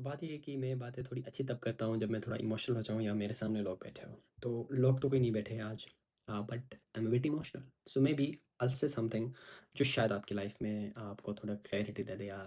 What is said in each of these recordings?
तो बात ये है कि मैं बातें थोड़ी अच्छी तब करता हूँ जब मैं थोड़ा इमोशनल हो जाऊँ या मेरे सामने लोग बैठे हों। तो लोग तो कोई नहीं बैठे हैं आज, but I am a bit emotional. So maybe I say something जो शायद आपकी लाइफ में आपको थोड़ा क्लैरिटी दे दे या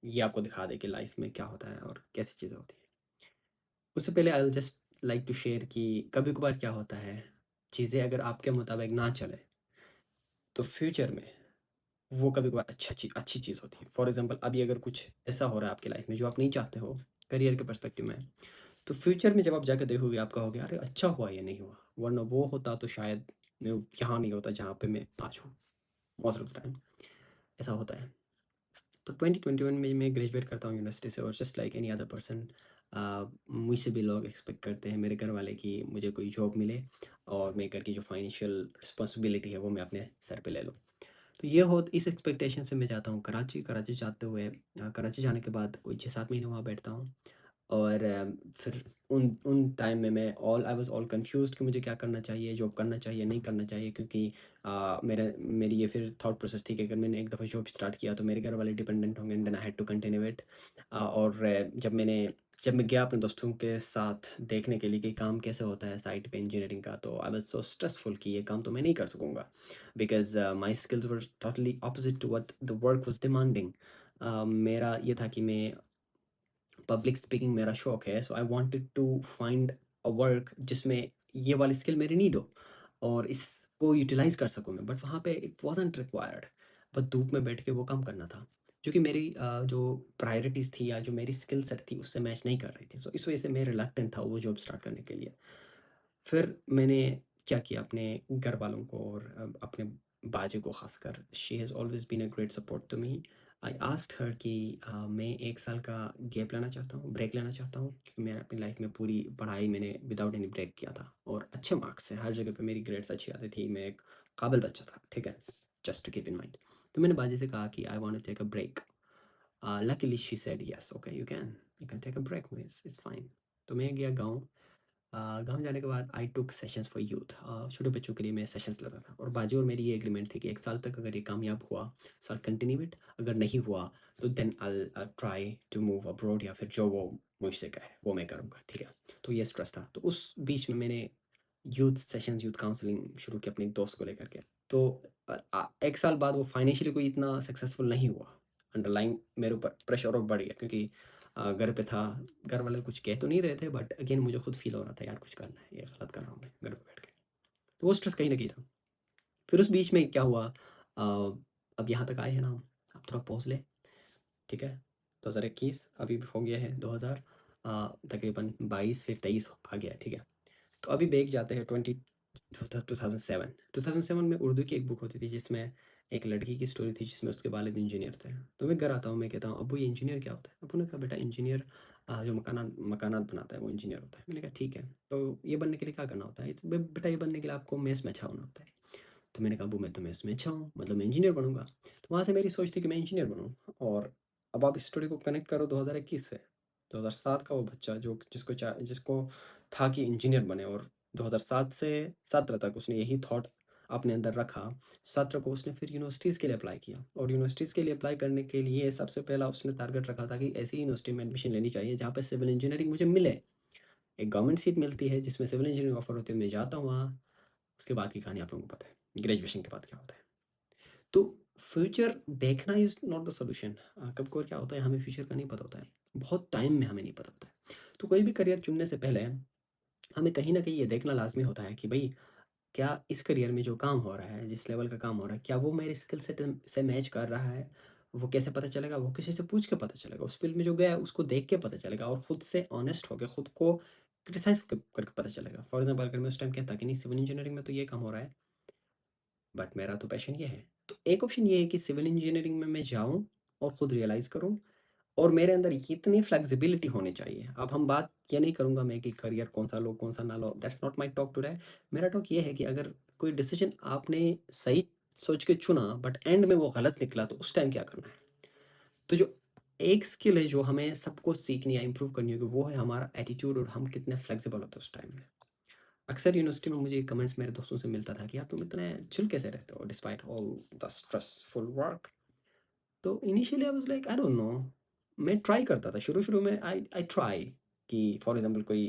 ये आपको दिखा दे कि लाइफ में क्या होता है और कैसी चीज़ें होती हैं। उससे पहले I will just like to share कि कभी-कभार क्या होता है, चीज़ें अगर आपके मुताबिक ना चले, तो फ्यूचर में वो कभी-कभार अच्छी चीज़ होती है। फॉर एग्ज़ाम्पल अभी अगर कुछ ऐसा हो रहा है आपकी लाइफ में जो आप नहीं चाहते हो, करियर के पर्सपेक्टिव में, तो फ्यूचर में जब आप जाके देखोगे आप कहोगे अरे अच्छा हुआ ये नहीं हुआ, वरना वो होता तो शायद मैं यहाँ नहीं होता जहाँ पे मैं आज हूँ। मोस्ट ऑफ द टाइम ऐसा होता है। तो 2021 में मैं ग्रेजुएट करता हूँ यूनिवर्सिटी से और just like any other person मुझसे भी लोग एक्सपेक्ट करते हैं, मेरे घर वाले, कि मुझे कोई जॉब मिले और मैं घर की जो फाइनेंशियल रिस्पॉन्सिबिलिटी है वो मैं अपने सर पे ले लूँ। तो ये हो इस एक्सपेक्टेशन से मैं जाता हूँ कराची। कराची जाते हुए कराची जाने के बाद कोई 6-7 महीने वहाँ बैठता हूँ और फिर उन उन टाइम में मैं आई वाज़ ऑल कन्फ्यूज़्ड कि मुझे क्या करना चाहिए, जॉब करना चाहिए, नहीं करना चाहिए, क्योंकि मेरी ये फिर थॉट प्रोसेस थी कि अगर मैंने एक दफ़ा जॉब स्टार्ट किया तो मेरे घर वाले डिपेंडेंट होंगे and then I had to continue it. और जब मैं गया अपने दोस्तों के साथ देखने के लिए कि काम कैसे होता है साइट पे इंजीनियरिंग का, तो आई वाज़ सो स्ट्रेसफुल कि ये काम तो मैं नहीं कर सकूँगा, because my skills were totally opposite to what the work was demanding. मेरा ये था कि मैं पब्लिक स्पीकिंग मेरा शौक है, so I wanted to find a work जिसमें ये वाली स्किल मेरी नीड हो और इसको यूटिलाइज़ कर सकूँ मैं, बट वहाँ पे इट वाज़न्ट रिक्वायर्ड। बस धूप में बैठ के वो काम करना था, जो कि मेरी जो प्रायोरिटीज़ थी या जो मेरी स्किल सेट थी उससे मैच नहीं कर रही थी। सो इस वजह से मैं रिलक्टेंट था वो जॉब स्टार्ट करने के लिए। फिर मैंने क्या किया, अपने घर वालों को और अपने बाजी को ख़ासकर, she has always been a great support to me. I asked her कि मैं 1 साल का गैप लेना चाहता हूँ, ब्रेक लेना चाहता हूँ, क्योंकि मैं अपनी लाइफ़ में पूरी पढ़ाई मैंने विदाउट एनी ब्रेक किया था और अच्छे मार्क्स से हर जगह पे मेरी ग्रेड्स अच्छी आती थी, मैं एक काबिल बच्चा था, ठीक है? Just to keep in mind. तो मैंने बाजी से कहा कि I want to take a break. Luckily she said yes, okay you can take a break miss, it's fine. तो मैं गया गाँव। गाँव जाने के बाद आई टूक सेशंस फॉर यूथ, छोटे बच्चों के लिए मैं सेशंस लेता था और बाजी और मेरी ये एग्रीमेंट थी कि 1 साल तक अगर ये कामयाब हुआ सो आई कंटिन्यू इट, अगर नहीं हुआ तो then I try to move abroad, या फिर जो वो मुझसे कहे वो मैं करूँगा, ठीक है? तो ये स्ट्रेस था। तो उस बीच में मैंने यूथ सेशंस, यूथ काउंसलिंग शुरू की अपने एक दोस्त को लेकर के। तो 1 साल बाद वो फाइनेंशियली कोई इतना सक्सेसफुल नहीं हुआ। अंडरलाइन मेरे ऊपर प्रेशर और बढ़ गया, क्योंकि घर पे था, घर वाले कुछ कह तो नहीं रहे थे, बट अगेन मुझे खुद फ़ील हो रहा था यार कुछ करना है, ये गलत कर रहा हूँ मैं घर पे बैठ के। तो वो स्ट्रेस कहीं न कहीं था। फिर उस बीच में क्या हुआ, अब यहाँ तक आए हैं ना हम, अब थोड़ा पॉज़ लें, ठीक है? 2021 अभी हो गया है 2000 तकरीबन 22 फिर 23 आ गया है, ठीक है? तो अभी बैक जाते हैं 2007। 2007 में उर्दू की एक बुक होती थी जिसमें एक लड़की की स्टोरी थी जिसमें उसके वालिद इंजीनियर थे। तो मैं घर आता हूँ, मैं कहता हूँ अब्बू ये इंजीनियर क्या होता है? अब्बू ने कहा बेटा इंजीनियर जो मकानात मकानात बनाता है वो इंजीनियर होता है। मैंने कहा ठीक है, तो ये बनने के लिए क्या करना होता है? बेटा ये बनने के लिए आपको मेस में अच्छा होना होता है। तो मैंने कहा अब्बू मैं तो मेस में अच्छा हूँ, मतलब मैं इंजीनियर बनूँगा। तो वहाँ से मेरी सोच थी कि मैं इंजीनियर बनूँ। और अब आप इस स्टोरी को कनेक्ट करो 2021 से। 2007 का वो बच्चा जो जिसको था कि इंजीनियर बने, और 2007 से 17 तक उसने यही थॉट अपने अंदर रखा। 17 को उसने फिर यूनिवर्सिटीज़ के लिए अप्लाई किया और यूनिवर्सिटीज़ के लिए अप्लाई करने के लिए सबसे पहला उसने टारगेट रखा था कि ऐसी यूनिवर्सिटी में एडमिशन लेनी चाहिए जहाँ पे सिविल इंजीनियरिंग मुझे मिले। एक गवर्नमेंट सीट मिलती है जिसमें सिविल इंजीनियरिंग ऑफर होती है, मैं जाता हूँ वहाँ। उसके बाद की कहानी आप लोगों को पता है, ग्रेजुएशन के बाद क्या होता है। तो फ्यूचर देखना इज़ नॉट द सॉल्यूशन। कभी-कभार क्या होता है हमें फ्यूचर का नहीं पता होता है। बहुत टाइम में हमें नहीं पता होता है। तो कोई भी करियर चुनने से पहले हमें कहीं न कहीं ये देखना लाज़मी होता है कि भई क्या इस करियर में जो काम हो रहा है, जिस लेवल का काम हो रहा है, क्या वो मेरे स्किल सेट से मैच कर रहा है? वो कैसे पता चलेगा? वो किसी से पूछ के पता चलेगा। उस फ़ील्ड में जो गया है उसको देख के पता चलेगा और खुद से ऑनेस्ट होके खुद को क्रिटिसाइज़ करके पता चलेगा। फॉर एग्ज़ाम्पल अगर मैं उस टाइम कहता कि नहीं सिविल इंजीनियरिंग में तो ये काम हो रहा है, बट मेरा तो पैशन ये है। तो एक ऑप्शन ये है कि सिविल इंजीनियरिंग में मैं जाऊँ और खुद रियलाइज़ करूँ, और मेरे अंदर इतनी फ्लेक्सिबिलिटी होनी चाहिए। अब हम बात ये नहीं करूँगा मैं कि करियर कौन-सा लो, कौन-सा ना लो, that's not my talk today. मेरा टॉक ये है कि अगर कोई डिसीज़न आपने सही सोच के चुना बट एंड में वो गलत निकला तो उस टाइम क्या करना है? तो जो एक स्किल है जो हमें सबको सीखनी है, इम्प्रूव करनी होगी, वो है हमारा एटीट्यूड और हम कितने फ्लेक्सिबल होते हैं उस टाइम में। अक्सर यूनिवर्सिटी में मुझे कमेंट्स मेरे दोस्तों से मिलता था कि यार तुम इतने चिल कैसे रहते हो despite all the stressful work? तो initially I was like I don't know, मैं ट्राई करता था शुरू-शुरू में आई ट्राई कि फॉर एग्ज़ाम्पल कोई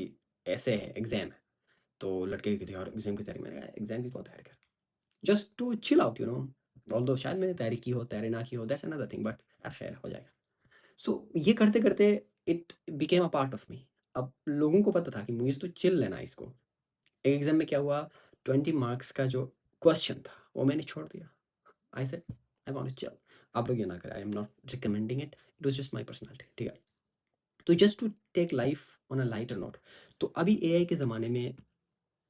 ऐसे है एग्ज़ाम है, तो लड़के कहते हैं यार एग्ज़ाम की तैयारी मैंने कहा एग्ज़ाम की कौन तैयारी कर just to chill out although शायद मैंने तैयारी की हो, तैयारी ना की हो दैट्स अनदर थिंग बट खैर हो जाएगा। सो ये करते-करते it became a part of me. अब लोगों को पता था कि मुझे तो चिल लेना है इसको। एक एग्ज़ाम में क्या हुआ 20 मार्क्स का जो क्वेश्चन था, वो मैंने छोड़ दिया। I said I want to chill. आप लोग ये ना करें, I am not recommending it, it was just my personality, ठीक है? तो just to take life on a lighter note. तो अभी एआई के ज़माने में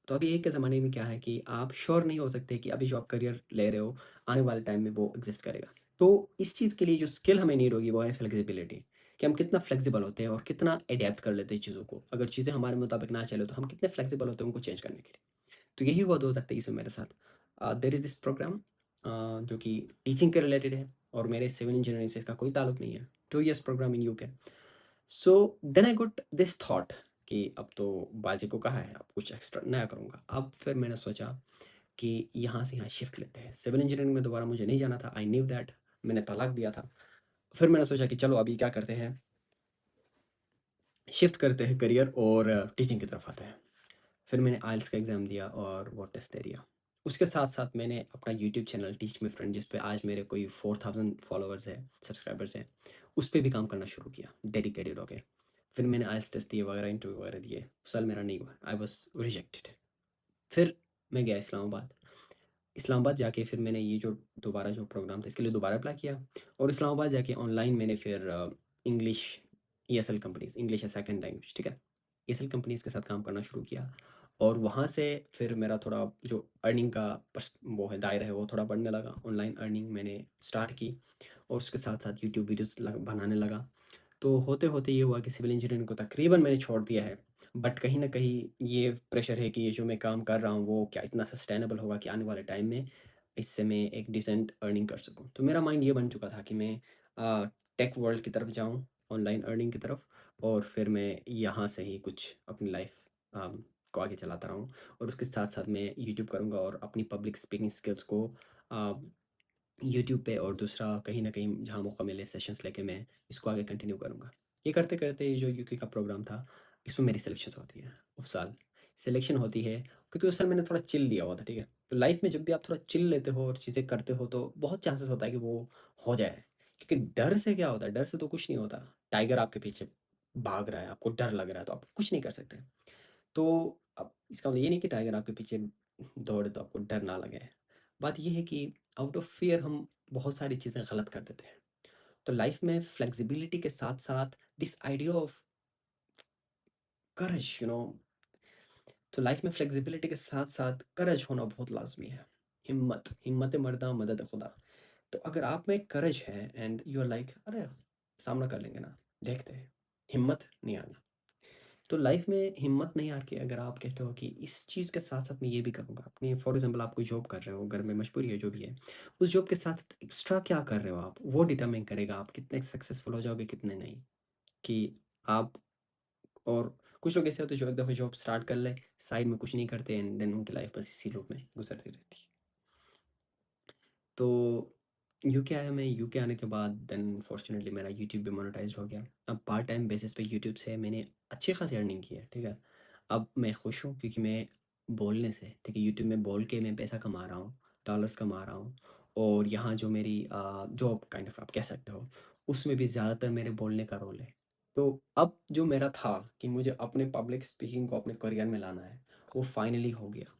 तो अभी एआई के ज़माने में क्या है कि आप श्योर नहीं हो सकते कि अभी जो आप करियर ले रहे हो, आने वाले टाइम में वो एग्ज़िस्ट करेगा। तो इस चीज़ के लिए जो स्किल हमें नीड होगी वो है फ्लेक्सिबिलिटी, कि हम कितना फ्लेक्सिबल होते हैं और कितना एडैप्ट कर लेते हैं चीज़ों को। अगर चीज़ें हमारे मुताबिक ना चले तो हम कितने फ्लेक्सिबल होते हैं उनको चेंज करने के लिए। तो यही हुआ 2023 में मेरे साथ। देयर इज़ दिस प्रोग्राम जो कि टीचिंग के रिलेटेड है और मेरे सिविल इंजीनियरिंग से इसका कोई ताल्लुक नहीं है। 2 years program in UK. So then I got this thought कि अब तो बाजी को कहा है, अब कुछ एक्स्ट्रा नया करूँगा। अब फिर मैंने सोचा कि यहाँ से यहाँ शिफ्ट लेते हैं। सिविल इंजीनियरिंग में दोबारा मुझे नहीं जाना था, आई न्यू दैट, मैंने तलाक दिया था। फिर मैंने सोचा कि चलो अभी क्या करते हैं, शिफ्ट करते हैं करियर और टीचिंग की तरफ आते हैं। फिर मैंने आइल्स का एग्ज़ाम दिया और वो टेस्ट दे दिया। उसके साथ-साथ मैंने अपना YouTube channel teach me friend जिस पे आज मेरे कोई 4000 फॉलोवर्स हैं, सब्सक्राइबर्स हैं, उस पे भी काम करना शुरू किया, डेडिकेटेड होके। फिर मैंने आइल्स टेस्ट दिए वगैरह, इंटरव्यू वगैरह दिए। उस साल मेरा नहीं हुआ, आई वाज़ रिजेक्टेड। फिर मैं गया इस्लामाबाद। इस्लामाबाद जाके फिर मैंने ये जो दोबारा जो प्रोग्राम था इसके लिए दोबारा अप्लाई किया और इस्लामाबाद जाके ऑनलाइन मैंने फिर English ESL companies, English as second language, ठीक है? ईएसएल कंपनीज़ के साथ काम करना शुरू किया और वहाँ से फिर मेरा थोड़ा जो अर्निंग का वो है दायरा है वो थोड़ा बढ़ने लगा। ऑनलाइन अर्निंग मैंने स्टार्ट की और उसके साथ-साथ यूट्यूब वीडियोज़ बनाने लगा। तो होते-होते ये हुआ कि सिविल इंजीनियरिंग को तकरीबन मैंने छोड़ दिया है। बट कहीं न कहीं ये प्रेशर है कि ये जो मैं काम कर रहा हूँ वो क्या इतना सस्टेनेबल होगा कि आने वाले टाइम में इससे मैं एक डिसेंट अर्निंग कर सकूँ। तो मेरा माइंड ये बन चुका था कि मैं टेक वर्ल्ड की तरफ जाऊँ, ऑनलाइन अर्निंग की तरफ और फिर मैं यहाँ से ही कुछ अपनी लाइफ़ को आगे चलाता रहूँ और उसके साथ-साथ मैं यूट्यूब करूँगा और अपनी पब्लिक स्पीकिंग स्किल्स को अ, यूट्यूब पे और दूसरा कहीं न कहीं जहाँ मौका मिले सेशंस लेके मैं इसको आगे कंटिन्यू करूँगा। ये करते-करते ये जो यूके का प्रोग्राम था, इसमें मेरी सिलेक्शंस होती हैं उस साल। सिलेक्शन होती है क्योंकि उस साल मैंने थोड़ा चिल लिया हुआ था, ठीक है? तो लाइफ़ में जब भी आप थोड़ा चिल लेते हो और चीज़ें करते हो तो बहुत चांसेस होता है कि वो हो जाए। क्योंकि डर से क्या होता है, डर से तो कुछ नहीं होता। टाइगर आपके पीछे भाग रहा है, आपको डर लग रहा है तो आप कुछ नहीं कर सकते। तो अब इसका मतलब ये नहीं कि टाइगर आपके पीछे दौड़े तो आपको डर ना लगे। बात ये है कि आउट ऑफ फ़ियर हम बहुत सारी चीज़ें गलत कर देते हैं। तो लाइफ़ में फ्लेक्सिबिलिटी के साथ-साथ दिस आइडिया ऑफ करेज तो लाइफ़ में फ्लेक्सिबिलिटी के साथ-साथ करेज होना बहुत लाज़मी है। हिम्मत मर्दा मदद खुदा। तो अगर आप में करेज है एंड यू आर लाइक अरे! सामना कर लेंगे ना, देखते हैं। हिम्मत नहीं हारना। तो लाइफ में हिम्मत नहीं हार के अगर आप कहते हो कि इस चीज़ के साथ-साथ मैं ये भी करूँगा, अपनी फॉर एग्ज़ाम्पल आप कोई जॉब कर रहे हो, घर में मजबूरी है, जो भी है, उस जॉब के साथ एक्स्ट्रा क्या कर रहे हो आप, वो डिटरमाइन करेगा आप कितने सक्सेसफुल हो जाओगे, कितने नहीं। कि आप और कुछ लोग ऐसे होते हैं जो एक दफ़ा जॉब स्टार्ट कर ले, साइड में कुछ नहीं करते एंड देन उनकी लाइफ बस इसी लूप में गुज़रती रहती है। तो यूके आया मैं, यूके आने के बाद देन फॉर्च्यूनेटली मेरा यूट्यूब भी मोनेटाइज़ हो गया। अब पार्ट टाइम बेसिस पे यूट्यूब से मैंने अच्छी खासी अर्निंग की है, ठीक है? अब मैं खुश हूँ क्योंकि मैं बोलने से, ठीक है, यूट्यूब में बोल के मैं पैसा कमा रहा हूँ, डॉलर्स कमा रहा हूँ और यहाँ जो मेरी जॉब काइंड ऑफ आप कह सकते हो, उसमें भी ज़्यादातर मेरे बोलने का रोल है। तो अब जो मेरा था कि मुझे अपने पब्लिक स्पीकिंग को अपने करियर में लाना है, वो फाइनली हो गया।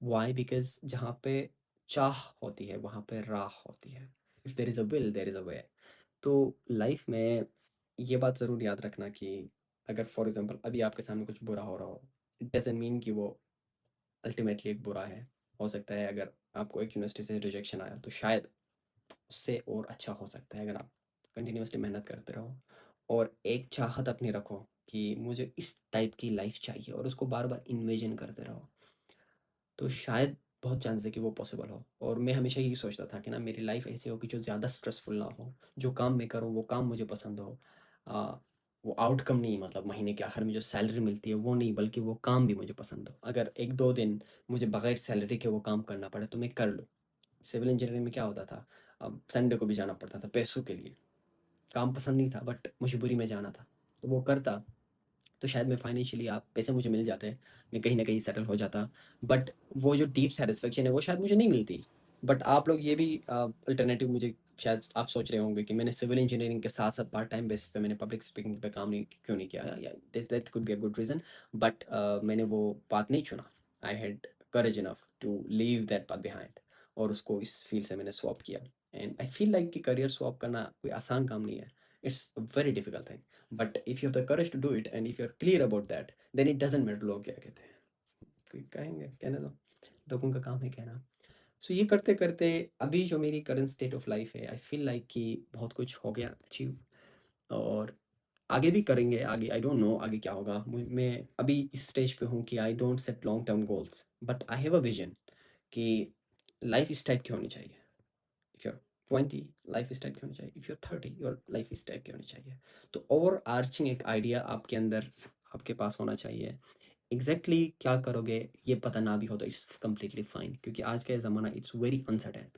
व्हाई? बिकॉज़ जहाँ पे चाह होती है, वहाँ पे राह होती है। If there is a will, there is a way. तो लाइफ में ये बात ज़रूर याद रखना कि अगर फॉर एग्ज़ाम्पल अभी आपके सामने कुछ बुरा हो रहा हो, इट डज़न्ट मीन कि वो अल्टीमेटली एक बुरा है। हो सकता है अगर आपको एक यूनिवर्सिटी से रिजेक्शन आया, तो शायद उससे और अच्छा हो सकता है अगर आप कंटिन्यूअसली मेहनत करते रहो और एक चाहत अपनी रखो कि मुझे इस टाइप की लाइफ़ चाहिए और उसको बार-बार इन्विज़न करते रहो। तो शायद बहुत चांस है कि वो पॉसिबल हो और मैं हमेशा यही सोचता था कि ना मेरी लाइफ ऐसी हो कि जो ज़्यादा स्ट्रेसफुल ना हो, जो काम मैं करूँ वो काम मुझे पसंद हो। अ, वो आउटकम नहीं मतलब महीने के आखिर में जो सैलरी मिलती है वो नहीं बल्कि वो काम भी मुझे पसंद हो। अगर 1-2 दिन मुझे बगैर सैलरी के वो काम करना पड़े तो मैं कर लूँ। सिविल इंजीनियरिंग में क्या होता था, अब संडे को भी जाना पड़ता था पैसों के लिए। काम पसंद नहीं था बट मजबूरी में जाना था। तो वो करता, तो शायद मैं फाइनेंशियली आप पैसे मुझे मिल जाते, मैं कहीं न कहीं सेटल हो जाता। बट वो जो डीप सैटिस्फैक्शन है वो शायद मुझे नहीं मिलती। बट आप लोग ये भी अल्टरनेटिव मुझे शायद आप सोच रहे होंगे कि मैंने सिविल इंजीनियरिंग के साथ-साथ पार्ट टाइम बेसिस पे मैंने पब्लिक स्पीकिंग पे काम नहीं क्यों नहीं किया? या that could be a good reason. But मैंने वो पाथ नहीं चुना। I had courage enough to leave that path behind और उसको इस फील्ड से मैंने स्वैप किया। एंड आई फील लाइक कि करियर स्वैप करना कोई आसान काम नहीं है। It's a very difficult thing. But if you have the courage to do it and if you are clear about that, then it doesn't matter लोग क्या कहते हैं। कोई कहेंगे, कहने दो, लोगों का काम है कहना। सो ये करते-करते अभी जो मेरी करंट स्टेट ऑफ लाइफ है, आई फील लाइक कि बहुत कुछ हो गया अचीव और आगे भी करेंगे। आगे आई डोंट नो आगे क्या होगा। मैं अभी इस स्टेज पे हूँ कि I don't set long term goals, but I have a vision कि लाइफ इस टाइप की होनी चाहिए। इफ यू आर 20, लाइफ इस टाइप की होनी चाहिए। If you are 30, your life इस टाइप की होनी चाहिए। तो ओवर आर्चिंग एक आइडिया आपके अंदर, आपके पास होना चाहिए। एग्जैक्टली क्या करोगे ये पता ना भी हो तो इट्स कम्प्लीटली फाइन, क्योंकि आज का ये ज़माना इट्स वेरी अनसर्टेन।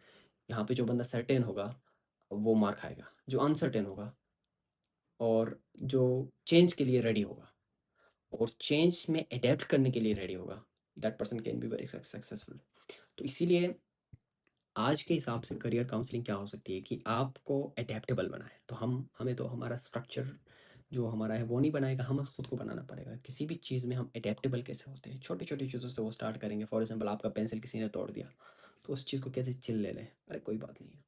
यहाँ पे जो बंदा सर्टेन होगा वो मार खाएगा, जो अनसर्टेन होगा और जो चेंज के लिए रेडी होगा और चेंज में अडेप्ट करने के लिए रेडी होगा, that person can be very successful. तो इसीलिए आज के हिसाब से करियर काउंसलिंग क्या हो सकती है कि आपको अडेप्टेबल बनाए। तो हमें तो हमारा स्ट्रक्चर जो हमारा है वो नहीं बनाएगा, हमें खुद को बनाना पड़ेगा। किसी भी चीज़ में हम अडेप्टेबल कैसे होते हैं, छोटी छोटी चीज़ों से वो स्टार्ट करेंगे। फॉर एग्जांपल आपका पेंसिल किसी ने तोड़ दिया, तो उस चीज़ को कैसे चिल ले लें, अरे कोई बात नहीं है।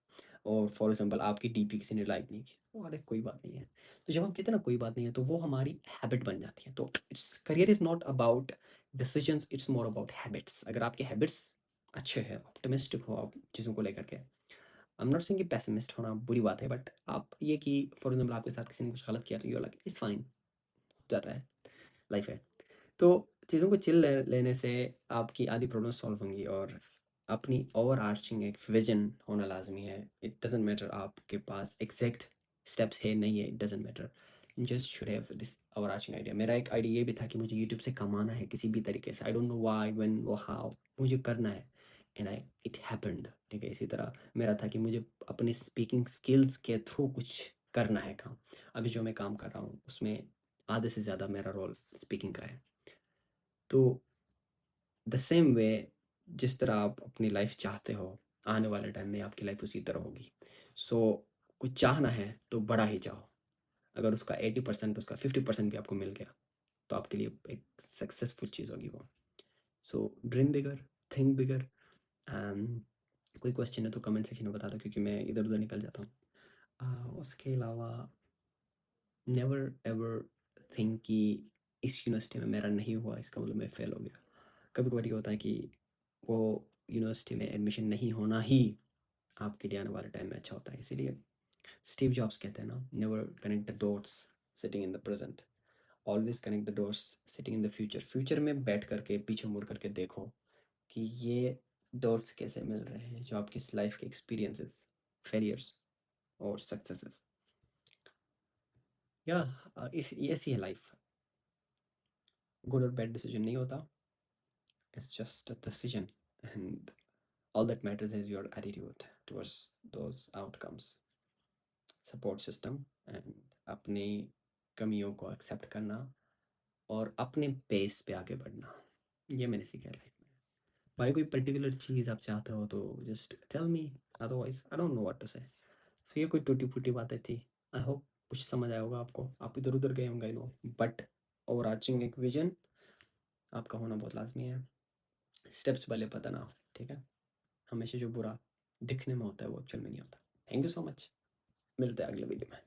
और फॉर एग्जांपल आपकी डीपी किसी ने लाइक नहीं की, तो अरे कोई बात नहीं है। तो जब हम कहते हैं ना कोई बात नहीं है, तो वो हमारी हैबिट बन जाती है। तो it's career is not about decisions, it's more about habits. अगर आपके हैबिट्स अच्छे हैं, ऑप्टिमिस्टिक हो आप चीज़ों को लेकर के, आई एम नॉट सेइंग कि पेसिमिस्ट होना बुरी बात है, बट आप ये कि फॉर एग्जांपल आपके साथ किसी ने कुछ गलत किया तो you are like it's fine, हो जाता है, लाइफ है। तो चीज़ों को चिल लेने से आपकी आधी प्रॉब्लम सॉल्व होंगी और अपनी ओवर आर्चिंग एक विजन होना लाजमी है। इट डजेंट मैटर आपके पास एग्जैक्ट स्टेप्स है नहीं है, it doesn't matter, just should have this over arching idea. मेरा एक आइडिया ये भी था कि मुझे यूट्यूब से कमाना है किसी भी तरीके से। आई डोंट नो व्हाई व्हेन वो हाउ, मुझे करना है एंड आई इट हैपेंड। ठीक है, इसी तरह मेरा था कि मुझे अपने स्पीकिंग स्किल्स के थ्रू कुछ करना है काम। अभी जो मैं काम कर रहा हूँ उसमें आधे से ज़्यादा मेरा रोल स्पीकिंग का है। तो द सेम वे, जिस तरह आप अपनी लाइफ चाहते हो, आने वाले टाइम में आपकी लाइफ उसी तरह होगी। सो कुछ चाहना है तो बड़ा ही चाहो। अगर उसका 80% उसका 50% भी आपको मिल गया तो आपके लिए एक सक्सेसफुल चीज़ होगी वो। So dream bigger, think bigger. And कोई क्वेश्चन है तो कमेंट सेक्शन में बता दो, क्योंकि मैं इधर उधर निकल जाता हूँ। उसके अलावा नेवर एवर थिंक कि इस यूनिवर्सिटी में मेरा नहीं हुआ इसका मतलब मैं फेल हो गया। कभी कभार ये होता है कि वो यूनिवर्सिटी में एडमिशन नहीं होना ही आपके लिए आने वाले टाइम में अच्छा होता है। इसीलिए स्टीव जॉब्स कहते हैं ना, never connect the dots sitting in the present, always connect the dots sitting in the future. Future में बैठ करके पीछे मुड़ करके देखो कि ये डॉट्स कैसे मिल रहे हैं जो आपकी लाइफ के एक्सपीरियंसेस, फेलियर्स और सक्सेसेस। या इस ऐसी है लाइफ। गुड और बैड डिसीजन नहीं होता, it's just a decision and all that matters is your attitude towards those outcomes. Support system and अपनी कमियों को एक्सेप्ट करना और अपने पेस पे आगे बढ़ना, ये मैंने सीखा है लाइफ में। भाई कोई पर्टिकुलर चीज़ आप चाहते हो तो just tell me, otherwise I don't know what to say. So ये कोई टूटी फूटी बातें थी। आई होप कुछ समझ आया होगा आपको। आप इधर उधर गए होंगे I know, but over arching एक विजन आपका होना बहुत लाजमी है। स्टेप्स पहले पता ना हो, ठीक है। हमेशा जो बुरा दिखने में होता है वो एक्चुअल में नहीं होता। थैंक यू सो मच, मिलते हैं अगले वीडियो में।